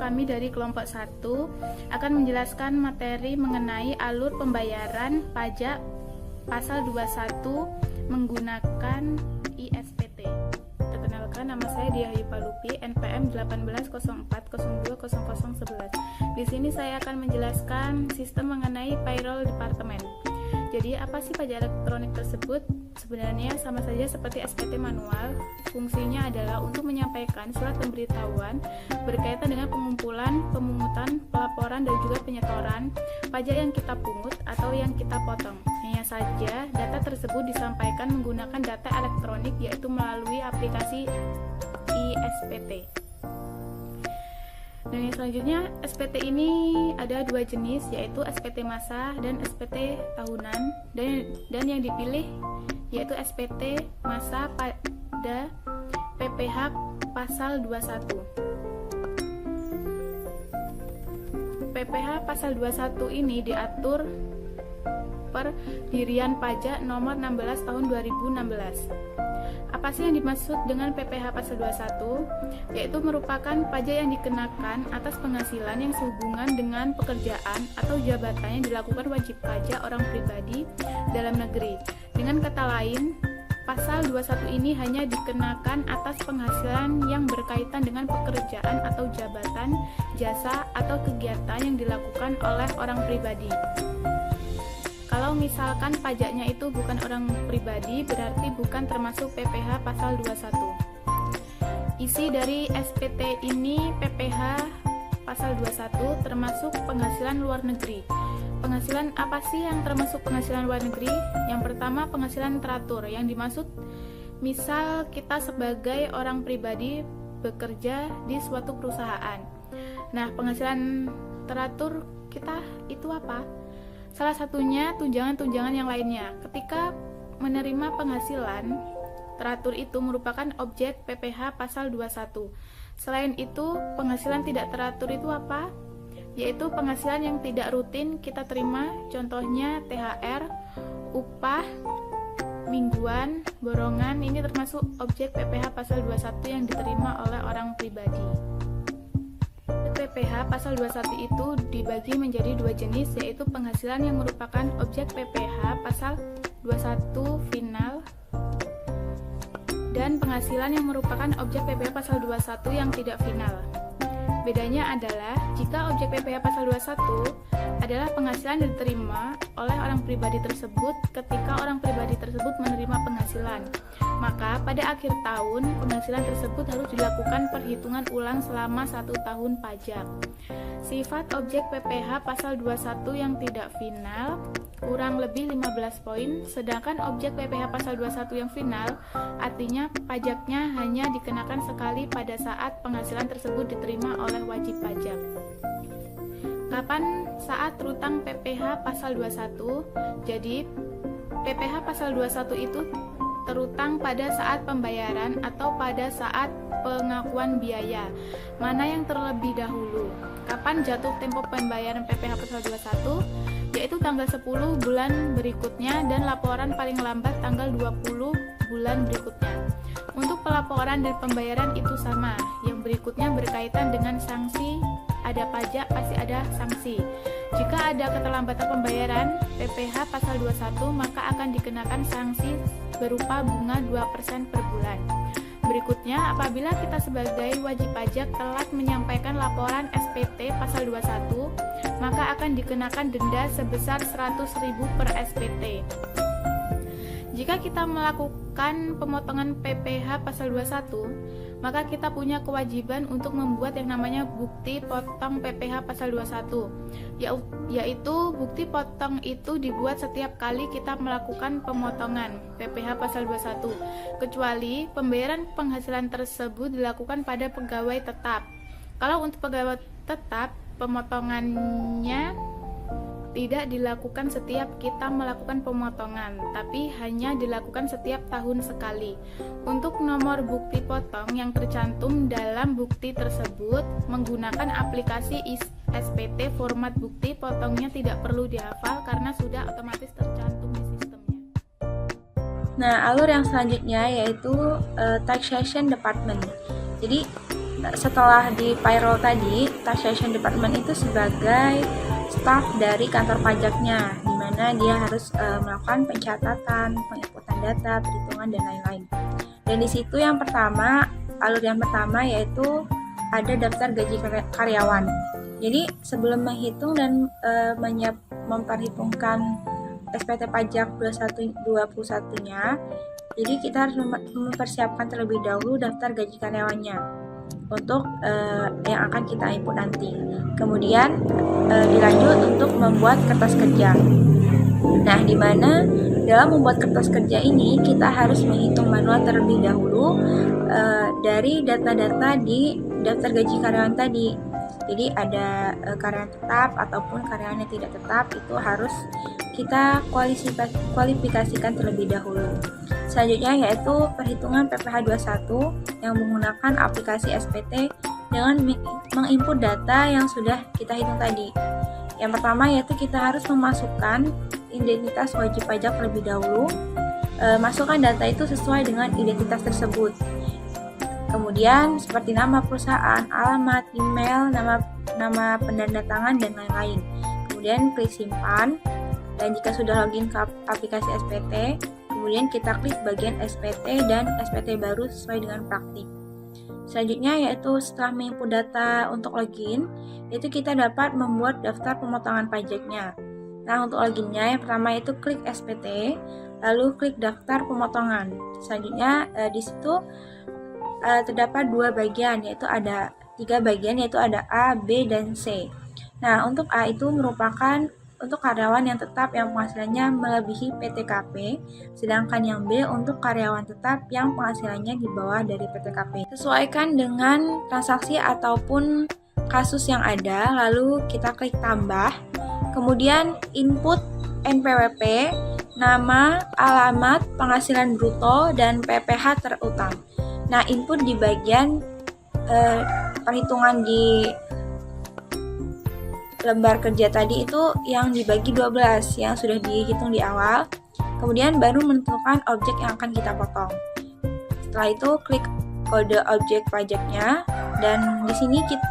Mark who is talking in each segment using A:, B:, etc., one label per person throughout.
A: kami dari kelompok 1 akan menjelaskan materi mengenai alur pembayaran pajak pasal 21 menggunakan ISPT. Perkenalkan, nama saya Diah Yupalupi, NPM 1804020011. Di sini saya akan menjelaskan sistem mengenai payroll department. Jadi apa sih pajak elektronik tersebut? Sebenarnya sama saja seperti SPT manual. Fungsinya adalah untuk menyampaikan surat pemberitahuan berkaitan dengan pengumpulan, pemungutan, pelaporan, dan juga penyetoran pajak yang kita pungut atau yang kita potong. Hanya saja data tersebut disampaikan menggunakan data elektronik, yaitu melalui aplikasi ISPT. Dan yang selanjutnya, SPT ini ada dua jenis, yaitu SPT masa dan SPT tahunan. Dan yang dipilih yaitu SPT masa pada PPh pasal 21. PPh pasal 21 ini diatur Perdirian Pajak nomor 16 tahun 2016. Apa sih yang dimaksud dengan PPh pasal 21? Yaitu merupakan pajak yang dikenakan atas penghasilan yang sehubungan dengan pekerjaan atau jabatan yang dilakukan wajib pajak orang pribadi dalam negeri. Dengan kata lain, pasal 21 ini hanya dikenakan atas penghasilan yang berkaitan dengan pekerjaan atau jabatan, jasa, atau kegiatan yang dilakukan oleh orang pribadi. Kalau misalkan pajaknya itu bukan orang pribadi, berarti bukan termasuk PPh pasal 21. Isi dari SPT ini PPh pasal 21 termasuk penghasilan luar negeri. Penghasilan apa sih yang termasuk penghasilan luar negeri? Yang pertama, penghasilan teratur. Yang dimaksud, misal kita sebagai orang pribadi bekerja di suatu perusahaan. Nah, penghasilan teratur kita itu apa? Salah satunya tunjangan-tunjangan yang lainnya. Ketika menerima penghasilan teratur itu merupakan objek PPh pasal 21. Selain itu, penghasilan tidak teratur itu apa? Yaitu penghasilan yang tidak rutin kita terima, contohnya THR, upah, mingguan, borongan. Ini termasuk objek PPh pasal 21 yang diterima oleh orang pribadi. PPh pasal 21 itu dibagi menjadi dua jenis, yaitu penghasilan yang merupakan objek PPh pasal 21 final dan penghasilan yang merupakan objek PPh pasal 21 yang tidak final. Bedanya adalah jika objek PPh pasal 21 adalah penghasilan yang diterima oleh orang pribadi tersebut ketika orang pribadi tersebut menerima penghasilan, maka pada akhir tahun penghasilan tersebut harus dilakukan perhitungan ulang selama 1 tahun pajak. Sifat objek PPh pasal 21 yang tidak final kurang lebih 15 poin, sedangkan objek PPh pasal 21 yang final artinya pajaknya hanya dikenakan sekali pada saat penghasilan tersebut diterima oleh wajib pajak. Kapan saat terutang PPh pasal 21? Jadi PPh pasal 21 itu terutang pada saat pembayaran atau pada saat pengakuan biaya. Mana yang terlebih dahulu? Kapan jatuh tempo pembayaran PPh pasal 21? Yaitu tanggal 10 bulan berikutnya dan laporan paling lambat tanggal 20 bulan berikutnya. Untuk pelaporan dan pembayaran itu sama. Yang berikutnya berkaitan dengan sanksi. Ada pajak, pasti ada sanksi. Jika ada keterlambatan pembayaran PPh pasal 21, maka akan dikenakan sanksi berupa bunga 2% per bulan. Berikutnya, apabila kita sebagai wajib pajak telat menyampaikan laporan SPT pasal 21, maka akan dikenakan denda sebesar 100.000 per SPT. Jika kita melakukan pemotongan PPh pasal 21, maka kita punya kewajiban untuk membuat yang namanya bukti potong PPh pasal 21, yaitu bukti potong itu dibuat setiap kali kita melakukan pemotongan PPh pasal 21, kecuali pembayaran penghasilan tersebut dilakukan pada pegawai tetap. Kalau untuk pegawai tetap, pemotongannya tidak dilakukan setiap kita melakukan pemotongan, tapi hanya dilakukan setiap tahun sekali. Untuk nomor bukti potong yang tercantum dalam bukti tersebut menggunakan aplikasi SPT, format bukti potongnya tidak perlu dihafal karena sudah otomatis tercantum di sistemnya.
B: Nah, alur yang selanjutnya yaitu taxation department. Jadi setelah di payroll tadi, taxation department itu sebagai staf dari kantor pajaknya, di mana dia harus melakukan pencatatan, penginputan data, perhitungan dan lain-lain. Dan di situ yang pertama, alur yang pertama yaitu ada daftar gaji karyawan. Jadi sebelum menghitung dan memperhitungkan SPT pajak 21/21-nya, jadi kita harus mempersiapkan terlebih dahulu daftar gaji karyawannya untuk yang akan kita input nanti. Kemudian dilanjut untuk membuat kertas kerja. Nah, di mana dalam membuat kertas kerja ini kita harus menghitung manual terlebih dahulu dari data-data di daftar gaji karyawan tadi. Jadi ada karyawan tetap ataupun karyawan yang tidak tetap, itu harus kita kualifikasikan terlebih dahulu. Selanjutnya yaitu perhitungan PPh 21 yang menggunakan aplikasi SPT dengan menginput data yang sudah kita hitung tadi. Yang pertama yaitu kita harus memasukkan identitas wajib pajak terlebih dahulu. Masukkan data itu sesuai dengan identitas tersebut. Kemudian seperti nama perusahaan, alamat, email, nama pendandatangan dan lain-lain. Kemudian klik simpan, dan jika sudah login ke aplikasi SPT, kemudian kita klik bagian SPT dan SPT baru sesuai dengan praktik. Selanjutnya yaitu setelah menginput data untuk login, itu kita dapat membuat daftar pemotongan pajaknya. Nah, untuk loginnya yang pertama itu klik SPT, lalu klik daftar pemotongan. Selanjutnya di situ terdapat 2 bagian, yaitu ada 3 bagian, yaitu ada A, B, dan C. Nah, untuk A itu merupakan untuk karyawan yang tetap yang penghasilannya melebihi PTKP, sedangkan yang B untuk karyawan tetap yang penghasilannya di bawah dari PTKP. Sesuaikan dengan transaksi ataupun kasus yang ada, lalu kita klik tambah, kemudian input NPWP, nama, alamat, penghasilan bruto, dan PPh terutang. Nah, input di bagian perhitungan di lembar kerja tadi itu yang dibagi 12 yang sudah dihitung di awal. Kemudian baru menentukan objek yang akan kita potong. Setelah itu klik kode objek pajaknya, dan di sini kita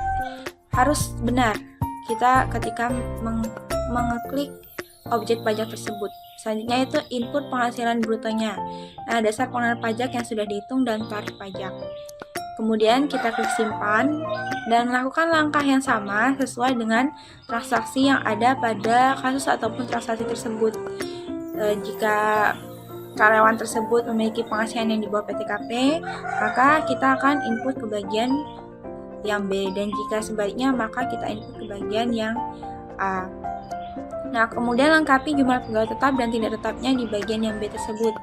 B: harus benar kita ketika mengeklik objek pajak tersebut. Selanjutnya itu input penghasilan brutonya. Nah, dasar pengenaan pajak yang sudah dihitung dan tarif pajak. Kemudian kita klik simpan dan lakukan langkah yang sama sesuai dengan transaksi yang ada pada kasus ataupun transaksi tersebut. Jika karyawan tersebut memiliki penghasilan yang di bawah PTKP, maka kita akan input ke bagian yang B, dan jika sebaliknya maka kita input ke bagian yang A. Nah, kemudian lengkapi jumlah pegawai tetap dan tidak tetapnya di bagian yang B tersebut.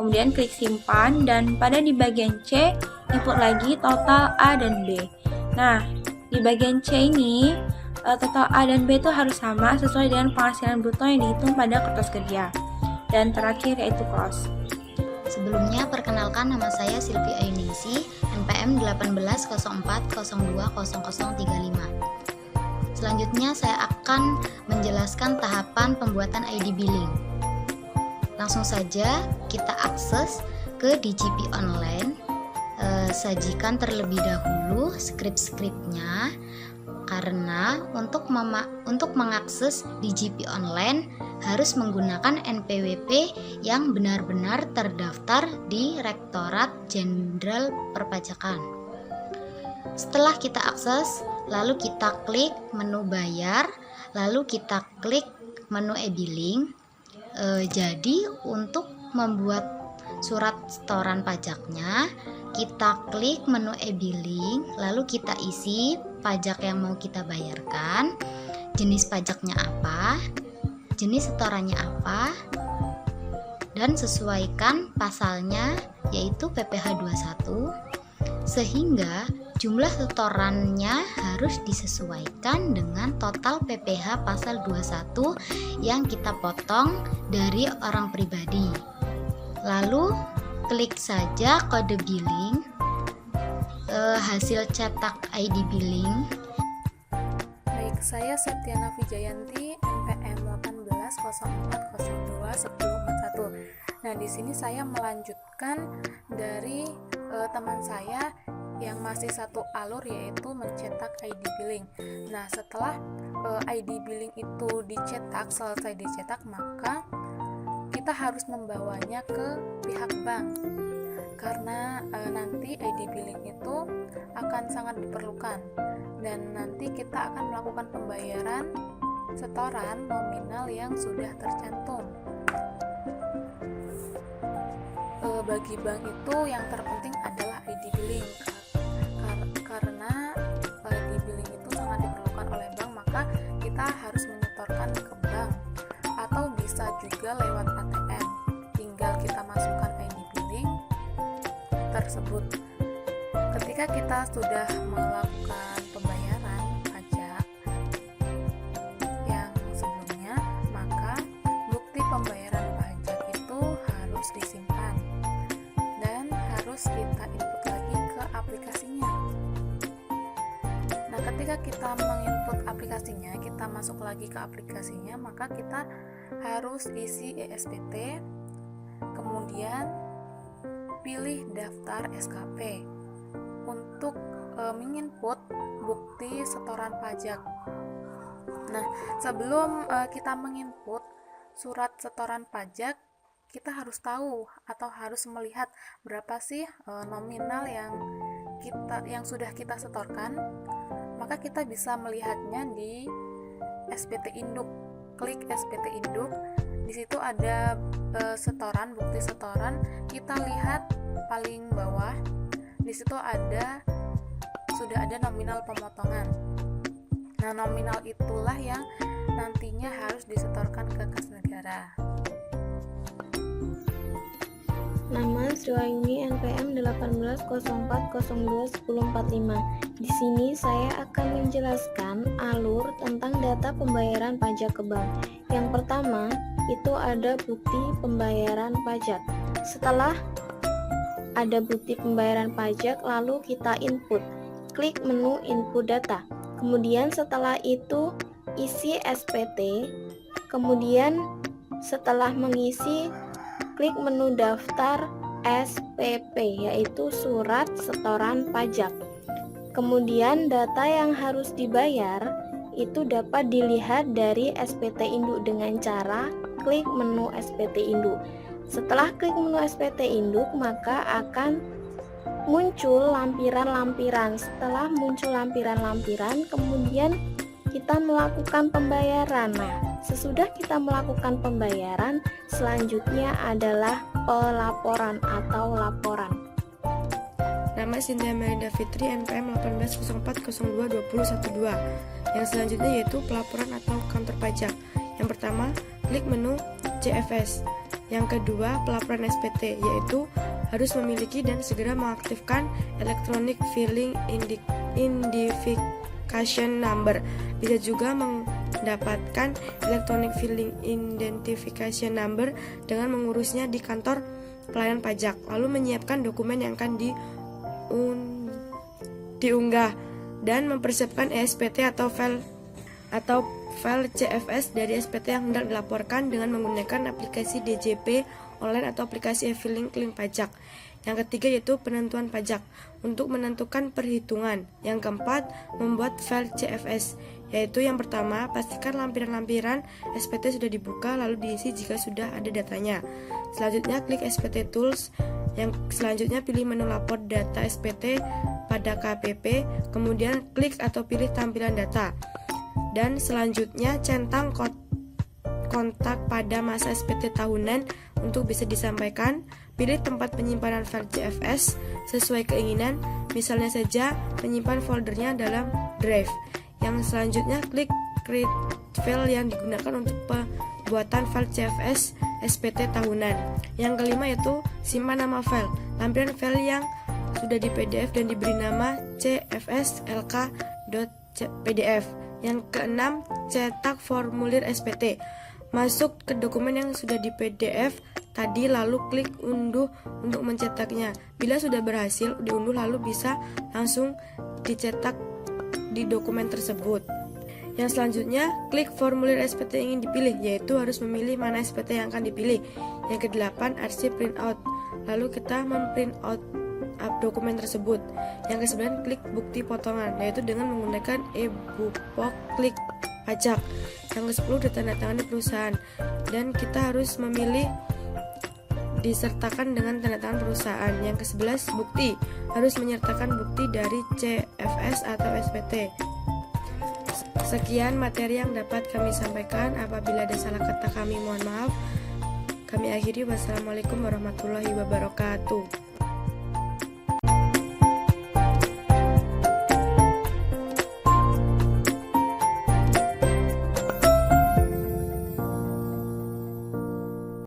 B: Kemudian klik simpan, dan pada di bagian C input lagi total A dan B. Nah, di bagian C ini total A dan B itu harus sama sesuai dengan penghasilan bruto yang dihitung pada kertas kerja. Dan terakhir yaitu close.
C: Sebelumnya perkenalkan, nama saya Silvi Ainisi, NPM 1804020035. Selanjutnya saya akan menjelaskan tahapan pembuatan ID billing. Langsung saja kita akses ke DJP Online. Sajikan terlebih dahulu skrip-skripnya, karena untuk mengakses DJP Online harus menggunakan NPWP yang benar-benar terdaftar di Rektorat Jenderal Perpajakan. Setelah kita akses, lalu kita klik menu bayar, lalu kita klik menu e-billing. Jadi untuk membuat surat setoran pajaknya, kita klik menu e-billing, lalu kita isi pajak yang mau kita bayarkan, jenis pajaknya apa, jenis setorannya apa, dan sesuaikan pasalnya yaitu PPh 21, sehingga jumlah setorannya harus disesuaikan dengan total PPh pasal 21 yang kita potong dari orang pribadi. Lalu klik saja kode billing, hasil cetak ID billing.
D: Baik, saya Septiana Vijayanti, NPM 1804021041. Nah, di sini saya melanjutkan dari teman saya yang masih satu alur, yaitu mencetak ID billing. Nah, setelah ID billing itu selesai dicetak, maka kita harus membawanya ke pihak bank, karena nanti ID billing itu akan sangat diperlukan, dan nanti kita akan melakukan pembayaran setoran nominal yang sudah tercantum. Bagi bank itu yang terpenting adalah ID billing, karena ID billing itu sangat diperlukan oleh bank, maka kita harus menyetorkan ke bank, atau bisa juga lewat ATM. Tinggal kita masukkan ID billing tersebut. Ketika kita sudah melakukan pembayaran pajak yang sebelumnya, maka bukti pembayaran pajak itu harus disimpan dan harus kita input lagi ke aplikasinya. Nah, ketika kita menginput aplikasinya, kita masuk lagi ke aplikasinya, maka kita harus isi ESPT, kemudian pilih daftar SKP untuk menginput bukti setoran pajak. Nah, sebelum kita menginput surat setoran pajak, kita harus tahu atau harus melihat berapa sih nominal yang sudah kita setorkan. Maka kita bisa melihatnya di SPT Induk. Klik SPT Induk. Di situ ada bukti setoran. Kita lihat paling bawah. Di situ sudah ada nominal pemotongan. Nah, nominal itulah yang nantinya harus disetorkan ke kas negara.
E: Nama Sriwayuni NPM 1804021045. Di sini saya akan menjelaskan alur tentang data pembayaran pajak ke bank. Yang pertama, itu ada bukti pembayaran pajak. Setelah ada bukti pembayaran pajak, lalu kita input. Klik menu input data. Kemudian setelah itu isi SPT. Kemudian setelah mengisi, klik menu daftar SPP, yaitu surat setoran pajak. Kemudian data yang harus dibayar itu dapat dilihat dari SPT Induk dengan cara klik menu SPT Induk. Setelah klik menu SPT Induk, maka akan muncul lampiran-lampiran. Setelah muncul lampiran-lampiran, kemudian kita melakukan pembayaran. Nah, sesudah kita melakukan pembayaran, selanjutnya adalah pelaporan atau laporan.
F: Nama Cynthia Melinda Fitri, NPM 1804022012. Yang selanjutnya yaitu pelaporan atau kantor pajak. Yang pertama, klik menu CFS. Yang kedua, pelaporan SPT, yaitu harus memiliki dan segera mengaktifkan Electronic Filing Identification Number. Bisa juga mendapatkan Electronic Filing Identification Number dengan mengurusnya di kantor pelayanan pajak, lalu menyiapkan dokumen yang akan diunggah dan mempersiapkan ESPT atau file CFS dari SPT yang hendak dilaporkan dengan menggunakan aplikasi DJP online atau aplikasi e-filing Clean Pajak. Yang ketiga yaitu penentuan pajak untuk menentukan perhitungan. Yang keempat, membuat file CFS, yaitu yang pertama, pastikan lampiran-lampiran SPT sudah dibuka lalu diisi jika sudah ada datanya. Selanjutnya klik SPT Tools. Yang selanjutnya pilih menu lapor data SPT pada KPP, kemudian klik atau pilih tampilan data. Dan selanjutnya centang kontak pada masa SPT tahunan untuk bisa disampaikan. Pilih tempat penyimpanan file CFS sesuai keinginan, misalnya saja menyimpan foldernya dalam Drive. Yang selanjutnya klik Create File yang digunakan untuk pembuatan file CFS SPT tahunan. Yang kelima yaitu simpan nama file. Lampiran file yang sudah di PDF dan diberi nama cfs.lk.pdf. Yang keenam, cetak formulir SPT. Masuk ke dokumen yang sudah di PDF tadi lalu klik unduh untuk mencetaknya. Bila sudah berhasil diunduh lalu bisa langsung dicetak di dokumen tersebut. Yang selanjutnya, klik formulir SPT yang ingin dipilih, yaitu harus memilih mana SPT yang akan dipilih. Yang kedelapan, arsip printout. Lalu kita memprint out dokumen tersebut. Yang ke-9, klik bukti potongan, yaitu dengan menggunakan e-bupok klik pajak. Yang ke-10, ditandatangani perusahaan, dan kita harus memilih disertakan dengan tanda tangan perusahaan. Yang ke-11, bukti, harus menyertakan bukti dari CFS atau SPT. Sekian materi yang dapat kami sampaikan. Apabila ada salah kata kami mohon maaf. Kami akhiri. Wassalamualaikum warahmatullahi wabarakatuh.